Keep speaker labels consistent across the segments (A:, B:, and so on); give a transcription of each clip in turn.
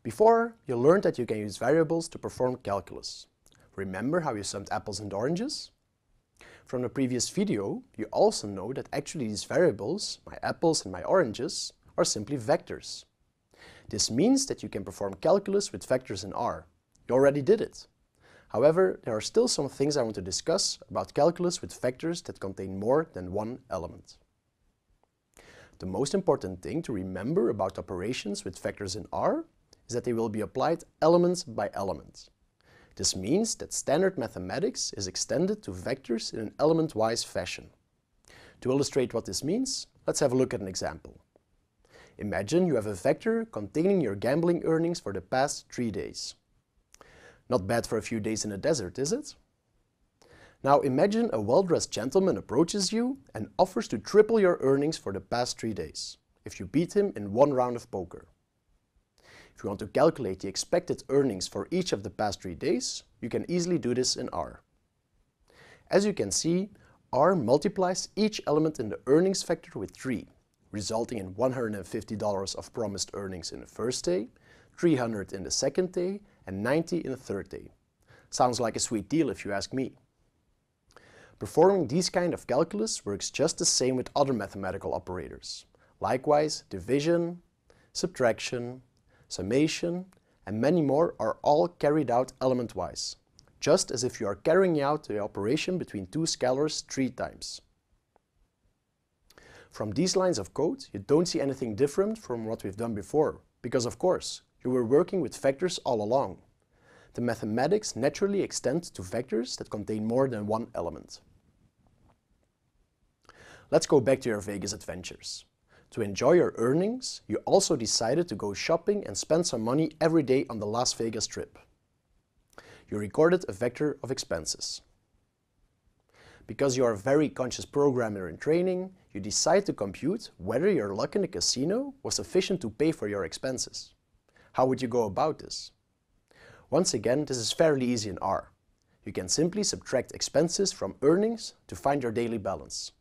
A: Before, you learned that you can use variables to perform calculus. Remember how you summed apples and oranges? From the previous video, you also know that actually these variables, my apples and my oranges, are simply vectors. This means that you can perform calculus with vectors in R. You already did it. However, there are still some things I want to discuss about calculus with vectors that contain more than one element. The most important thing to remember about operations with vectors in R is that they will be applied element by element. This means that standard mathematics is extended to vectors in an element-wise fashion. To illustrate what this means, let's have a look at an example. Imagine you have a vector containing your gambling earnings for the past 3 days. Not bad for a few days in the desert, is it? Now imagine a well-dressed gentleman approaches you and offers to triple your earnings for the past 3 days, if you beat him in one round of poker. If you want to calculate the expected earnings for each of the past 3 days, you can easily do this in R. As you can see, R multiplies each element in the earnings vector with 3, resulting in $150 of promised earnings in the first day, $300 in the second day, and $90 in the third day. Sounds like a sweet deal if you ask me. Performing these kind of calculus works just the same with other mathematical operators. Likewise, division, subtraction, summation, and many more are all carried out element-wise, just as if you are carrying out the operation between two scalars 3 times. From these lines of code, you don't see anything different from what we've done before, because of course, you were working with vectors all along. The mathematics naturally extend to vectors that contain more than one element. Let's go back to your Vegas adventures. To enjoy your earnings, you also decided to go shopping and spend some money every day on the Las Vegas trip. You recorded a vector of expenses. Because you are a very conscious programmer in training, you decide to compute whether your luck in the casino was sufficient to pay for your expenses. How would you go about this? Once again, this is fairly easy in R. You can simply subtract expenses from earnings to find your daily balance.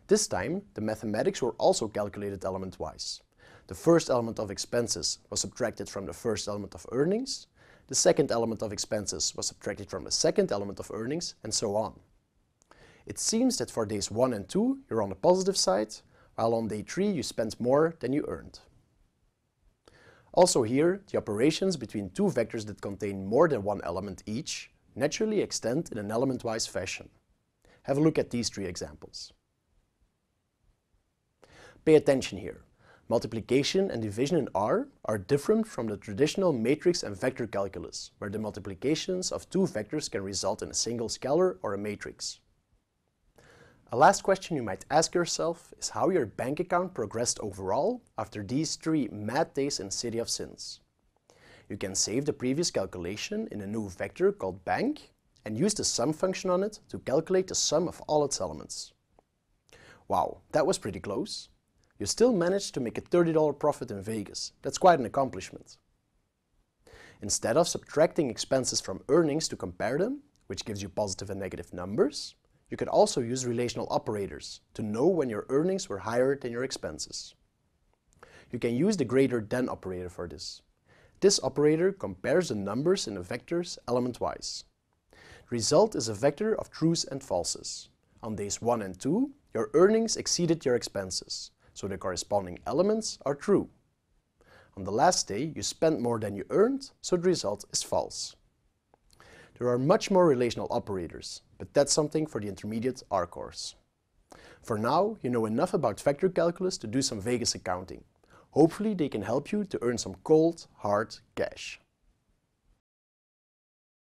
A: This time, the mathematics were also calculated element-wise. The first element of expenses was subtracted from the first element of earnings, the second element of expenses was subtracted from the second element of earnings, and so on. It seems that for days 1 and 2 you're on the positive side, while on day 3 you spent more than you earned. Also here, the operations between two vectors that contain more than one element each naturally extend in an element-wise fashion. Have a look at these 3 examples. Pay attention here. Multiplication and division in R are different from the traditional matrix and vector calculus, where the multiplications of two vectors can result in a single scalar or a matrix. A last question you might ask yourself is how your bank account progressed overall after these 3 mad days in City of Sins. You can save the previous calculation in a new vector called bank and use the sum function on it to calculate the sum of all its elements. Wow, that was pretty close. You still managed to make a $30 profit in Vegas. That's quite an accomplishment. Instead of subtracting expenses from earnings to compare them, which gives you positive and negative numbers, you could also use relational operators to know when your earnings were higher than your expenses. You can use the greater than operator for this. This operator compares the numbers in the vectors element-wise. The result is a vector of trues and falses. On days 1 and 2, your earnings exceeded your expenses, so the corresponding elements are true. On the last day, you spent more than you earned, so the result is false. There are much more relational operators, but that's something for the intermediate R course. For now, you know enough about vector calculus to do some Vegas accounting. Hopefully they can help you to earn some cold, hard cash.